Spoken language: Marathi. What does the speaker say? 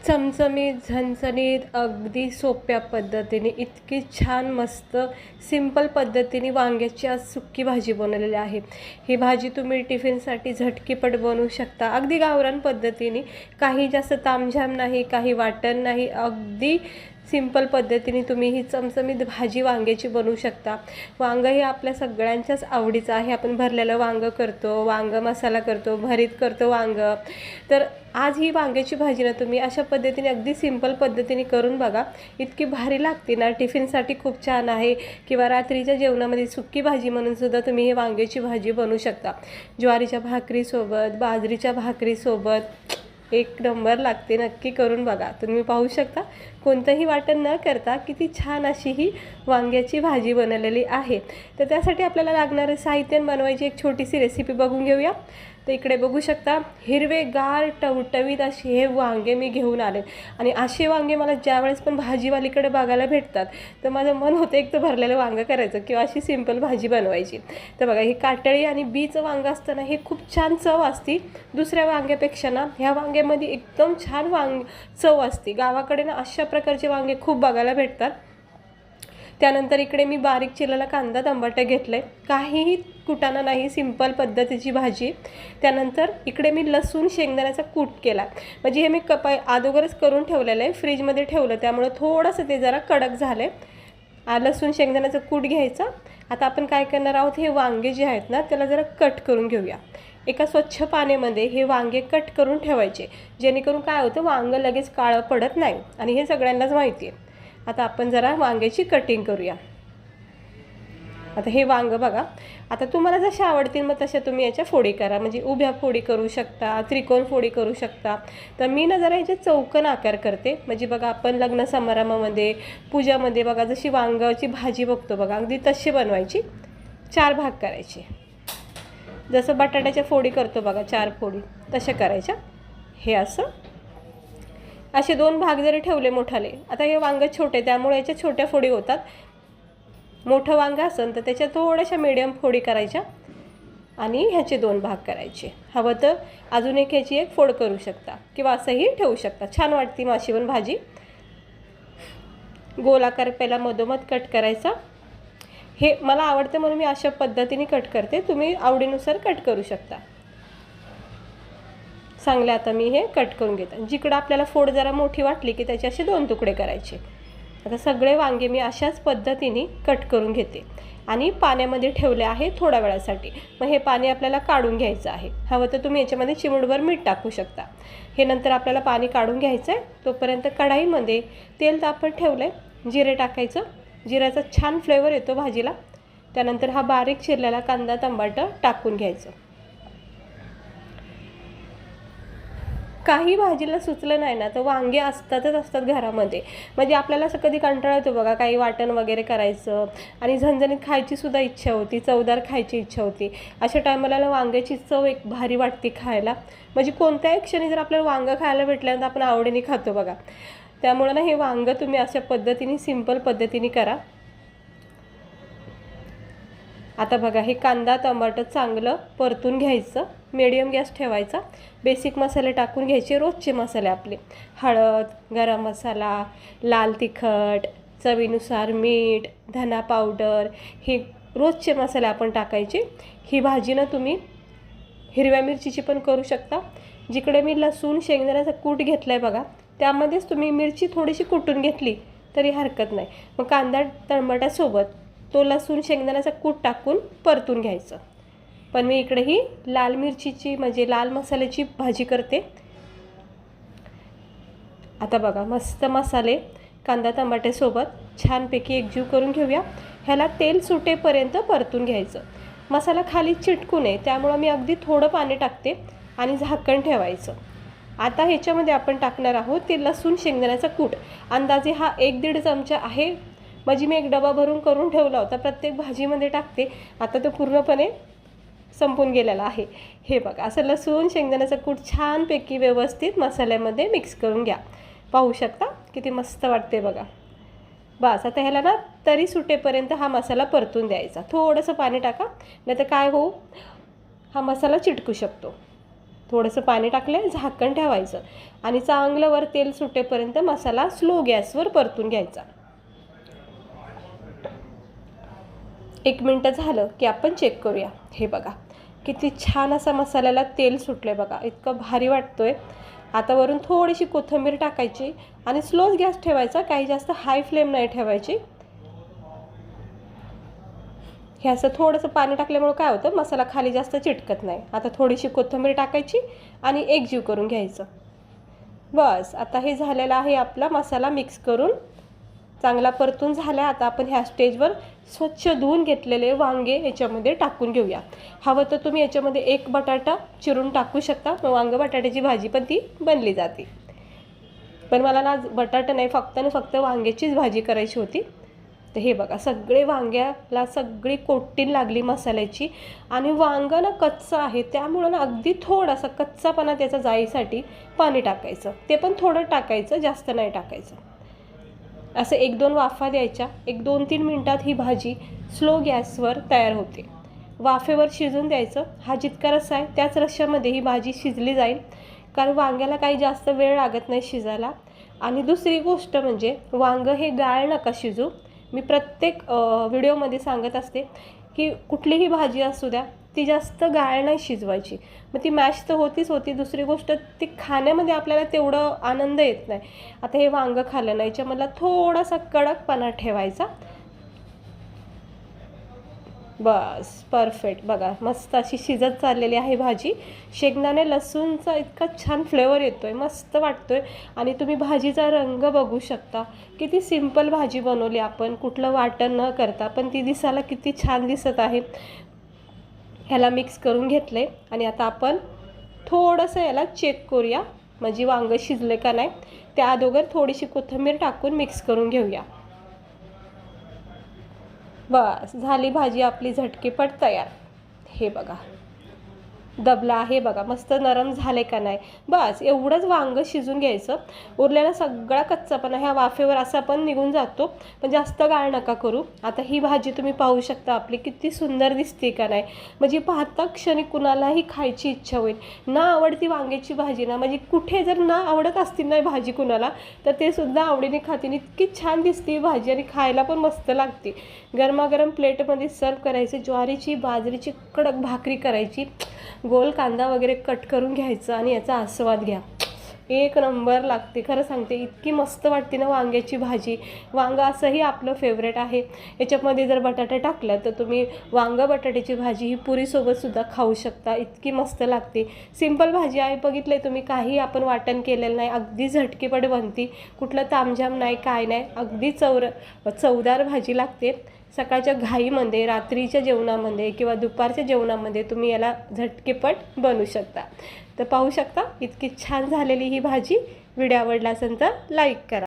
चमचमीत, झणझणीत, अगदी सोप्या पद्धतीने इतकी छान मस्त सिंपल पद्धतीने वांग्याची आज सुक्की भाजी बनवलेली आहे। ही भाजी तुम्ही टिफिनसाठी झटकीपट बनवू शकता, अगदी गावरान पद्धतीने। काही जास्त तामझाम नाही, काही वाटण नाही, अगदी सिंपल पद्धतीने तुम्ही ही चमचमीत भाजी वांग्याची बनवू शकता। वांगं हे आपल्या सगळ्यांच्याच आवडीचं आहे। आपण भरलेलं वांगं करतो, वांग मसाला करतो, भरीत करतो वांगं। तर आज ही वांग्याची भाजी ना तुम्ही अशा पद्धतीने अगदी सिंपल पद्धतीने करून बघा, इतकी भारी लागते ना, टिफिनसाठी खूप छान आहे। किंवा रात्रीच्या जेवणामध्ये सुक्की भाजी म्हणून सुद्धा तुम्ही ही वांग्याची भाजी बनवू शकता। ज्वारीच्या भाकरीसोबत, बाजरीच्या भाकरीसोबत एक नंबर लागते। नक्की करून बघा। तुम्ही पाहू शकता कोणतंही वाटण न करता किती छान अशी ही वांग्याची भाजी बनवलेली आहे। तर त्यासाठी आपल्याला लागणारं साहित्य बनवायची एक छोटीशी रेसिपी बघून घेऊया। तर इकडे बघू शकता हिरवेगार टवटवीत असे हे वांगे मी घेऊन आले। आणि असे वांगे मला ज्यावेळेस पण भाजीवालीकडे बघायला भेटतात तर माझं मन होतं एक तर भरलेलं वांगं करायचं किंवा अशी सिंपल भाजी बनवायची। तर बघा, ही काटळी आणि बीचं वांगं असतं ना, हे खूप छान चव असते दुसऱ्या वांग्यापेक्षा ना। ह्या वांग्यामध्ये एकदम छान चव असते। गावाकडे ना अशा प्रकारचे वांगे खूप बघायला भेटतात। त्यानंतर इकडे मी बारीक चिरलेला कांदा टमाटर घेतले, काहीही कुटाणा नाही, सिंपल पद्धतीची भाजी। त्यानंतर इकडे मी लसूण शेंगदाण्याचा कूट केला, म्हणजे हे मी अगोदरच करून ठेवलेलं आहे, फ्रीजमध्ये ठेवलं, त्यामुळे थोडंसं ते जरा कडक झाले। लसूण शेंगदाण्याचा कूट घ्यायचा। आता आपण काय करणार आहोत, हे वांगे जे आहेत ना त्याला जरा कट करून घेऊया। एका स्वच्छ पाण्यामध्ये हे वांगे कट करून ठेवायचे, जेणेकरून काय होतं, वांगं लगेच काळं पडत नाही, आणि हे सगळ्यांनाच माहिती आहे। आता आपण जरा वांग्याची कटिंग करूया। आता हे वांगं बघा, आता तुम्हाला जसे आवडतील मग तशा तुम्ही याच्या फोडी करा, म्हणजे उभ्या फोडी करू शकता, त्रिकोण फोडी करू शकता। तर मी ना जरा याचे चौकोन आकार करते, म्हणजे बघा आपण लग्न समारंभामध्ये, पूजामध्ये बघा जशी वांग्याची भाजी बघतो बघा, अगदी तशी बनवायची। 4 भाग करायचे, जसं बटाट्याच्या फोडी करतो बघा 4 फोडी, तशा करायच्या। हे असं असे 2 भाग जरी ठेवले मोठाले, आता हे वांगं छोटे त्यामुळे याच्या छोट्या फोडी होतात। मोठं वांगं असेल तर त्याच्या थोड्याशा मीडियम फोडी करायच्या आणि ह्याचे 2 भाग करायचे। हवं तर अजून एक ह्याची एक फोड करू शकता किंवा असंही ठेवू शकता, छान वाटते माशी पण भाजी। गोलाकार पहिला मधोमध कट करायचा। हे मला आवडतं म्हणून मी अशा पद्धतीने कट करते, तुम्ही आवडीनुसार कट करू शकता। चांगले आता मी हे कट करून घेते। जिकडं आपल्याला फोड जरा मोठी वाटली की त्याचे असे 2 तुकडे करायचे। आता सगळे वांगे मी अशाच पद्धतीने कट करून घेते आणि पाण्यामध्ये ठेवले आहे थोड्या वेळासाठी। मग हे पाणी आपल्याला काढून घ्यायचं आहे। हवं तर तुम्ही याच्यामध्ये चिमूटभर मीठ टाकू शकता। हे नंतर आपल्याला पाणी काढून घ्यायचं आहे। तोपर्यंत कढाईमध्ये तेल तापत ठेवलं आहे, जिरे टाकायचं, जिऱ्याचा छान फ्लेवर येतो भाजीला। त्यानंतर हा बारीक चिरलेला कांदा टमाटर टाकून घ्यायचं। काही भाजीला सुचलं नाही ना तर वांगे असतात घरामध्ये, म्हणजे आपल्याला असं कधी कंटाळा येतो बघा, काही वाटण वगैरे करायचं आणि झणझणीत खायची सुद्धा इच्छा होती, चवदार खायची इच्छा होती। अशा टायमाला वांग्याची चव एक भारी वाटते खायला, म्हणजे कोणत्याही क्षणी जर आपल्याला वांगं खायला भेटल्यानंतर आपण आवडीने खातो बघा। त्यामुळे ना हे वांगं तुम्ही अशा पद्धतीने सिंपल पद्धतीने करा। आता बघा, हे कांदा टमाटर चांगलं परतून घ्यायचं, मीडियम गॅस ठेवायचा। बेसिक मसाले टाकून घ्यायचे, रोजचे मसाले आपले, हळद, गरम मसाला, लाल तिखट, चवीनुसार मीठ, धना पावडर, हे रोजचे मसाले आपण टाकायचे। ही भाजी ना तुम्ही हिरव्या मिरचीची पण करू शकता। जिकडे मी लसूण शेंगदाण्याचा कूट घेतला आहे बघा, त्यामध्येच तुम्ही मिरची थोडीशी कुटून घेतली तरी हरकत नाही। मग कांदा टमाट्यासोबत तो लसूण शेंगदाण्याचा कूट टाकून परतून घ्यायचं। पण मी इकडे ही लाल मिरचीची म्हणजे लाल मसाल्याची भाजी करते। आता बघा, मस्त मसाले कांदा टमाट्यासोबत छानपैकी एकजीव करून घेऊया। ह्याला तेल सुटेपर्यंत परतून घ्यायचं, मसाला खाली चिटकू नये, त्यामुळं मी अगदी थोडं पाणी टाकते आणि झाकण ठेवायचं। आता ह्याच्यामध्ये आपण टाकणार आहोत ते लसूण शेंगदाण्याचा कूट, अंदाजे हा 1-1.5 चमचा आहे, म्हणजे मी एक डबा भरून करून ठेवला होता, प्रत्येक भाजीमध्ये टाकते। आता तो पूर्णपणे संपून गेलेला आहे। हे बघा, असं लसूण शेंगदाण्याचा कूट छानपैकी व्यवस्थित मसाल्यामध्ये मिक्स करून घ्या। पाहू शकता किती मस्त वाटते बघा। बस आता ह्याला ना तरी सुटेपर्यंत हा मसाला परतून द्यायचा। थोडंसं पाणी टाका, नाही तर काय हो, हा मसाला चिटकू शकतो। थोडंसं पाणी टाकलं, झाकण ठेवायचं आणि चांगलं वर तेल सुटेपर्यंत मसाला स्लो गॅसवर परतून घ्यायचा. 1 मिनटं झालं की आपण चेक करूया. हे बघा किती छान असा मसाल्याला तेल सुटलं आहे बघा, इतकं भारी वाटतोय. आता वरून थोडीशी कोथिंबीर टाकायची आणि स्लोच गॅस ठेवायचा, काही जास्त हाय फ्लेम नाही ठेवायची. हे असं थोडंसं पाणी टाकल्यामुळे काय होतं, मसाला खाली जास्त चिटकत नाही. आता थोडीशी कोथिंबीर टाकायची आणि एकजीव करून घ्यायचं. बस आता हे झालेलं आहे आपला मसाला मिक्स करून चांगला परतून झाला. आता आपण ह्या स्टेजवर स्वच्छ धुवून घेतलेले वांगे याच्यामध्ये टाकून घेऊया. हवं तर तुम्ही याच्यामध्ये 1 बटाटा चिरून टाकू शकता, मग वांग बटाट्याची भाजी पण ती बनली जाते. पण मला ना बटाटा नाही, फक्त आणि फक्त वांग्याचीच भाजी करायची होती. तर हे बघा सगळे वांग्याला सगळी कोटिंग लागली मसाल्याची आणि वांगं ना कच्चं आहे, त्यामुळं ना अगदी थोडासा कच्चापणा त्याचा जाईसाठी पाणी टाकायचं. ते पण थोडं टाकायचं, जास्त नाही टाकायचं. असं 1-2 वाफा द्यायच्या. 1-2-3 मिनटात ही भाजी स्लो गॅसवर तयार होते. वाफेवर शिजून द्यायचं. हा जितका रस्सा आहे त्याच रश्श्यामध्ये ही भाजी शिजली जाईल, कारण वांग्याला काही जास्त वेळ लागत नाही शिजायला. आणि दुसरी गोष्ट म्हणजे वांगं हे गाळ नका शिजू. मी प्रत्येक व्हिडिओमध्ये सांगत असते की कुठलीही भाजी असू द्या ती जास्त गाळ नाही शिजवायची, मग ती मॅश तर होतीच होती. दुसरी गोष्ट ती खाण्यामध्ये आपल्याला तेवढं आनंद येत नाही. आता हे वांगं खाल्लं नाही, याच्यामधला थोडासा कडकपणा ठेवायचा. बस परफेक्ट. बघा मस्त अशी शिजत चाललेली आहे भाजी. शेंगदाणे लसूणचा इतका छान फ्लेवर येतोय, मस्त वाटतोय. आणि तुम्ही भाजीचा रंग बघू शकता, किती सिंपल भाजी बनवली आपण, कुठलं वाटण न करता, पण ती दिसायला किती छान दिसत आहे. ह्याला मिक्स करून घेतले आणि आता आपण थोडंसं याला चेक करूया म्हणजे वांगं शिजले का नाही. त्या अगोदर थोडीशी कोथिंबीर टाकून मिक्स करून घेऊया. बस झाली भाजी आपली झटकीपट तयार. हे बघा दबला आहे बघा, मस्त नरम झाले का नाही. बस एवढंच वांगं शिजून घ्यायचं. उरलेला सगळा कच्चापणा ह्या वाफेवर असा पण निघून जातो, पण जास्त गाळ नका करू. आता ही भाजी तुम्ही पाहू शकता आपली किती सुंदर दिसते का नाही. म्हणजे पाहता क्षणी कुणालाही खायची इच्छा होईल. ना आवडती वांग्याची भाजी ना, म्हणजे कुठे जर ना आवडत असतील नाही भाजी कुणाला, तर ते सुद्धा आवडीने खातील. इतकी छान दिसते ही भाजी आणि खायला पण मस्त लागते. गरमागरम प्लेटमध्ये सर्व करायचे. ज्वारीची बाजरीची कडक भाकरी करायची, गोल कांदा वगैरे कट करून घ्यायचं आणि याचा आस्वाद घ्या. 1 नंबर लागते, खरं सांगते. इतकी मस्त वाटते ना वांग्याची भाजी. वांगं असंही आपलं फेवरेट आहे. याच्यामध्ये जर बटाटा टाकला तर तुम्ही वांगं बटाट्याची भाजी ही पुरीसोबतसुद्धा खाऊ शकता, इतकी मस्त लागते. सिंपल भाजी आहे, बघितलं तुम्ही, काही आपण वाटण केलेलं नाही, अगदी झटकीपट बनती. कुठलं तामझाम नाही, काय नाही, अगदी चवदार भाजी लागते. सकाळच्या घाईमध्ये, रात्रीच्या जेवणामध्ये किंवा दुपारच्या जेवणामध्ये तुम्ही याला झटकेपट बनवू शकता. तर पाहू शकता इतकी छान झालेली ही भाजी. व्हिडिओ आवडला असेल तर लाईक करा.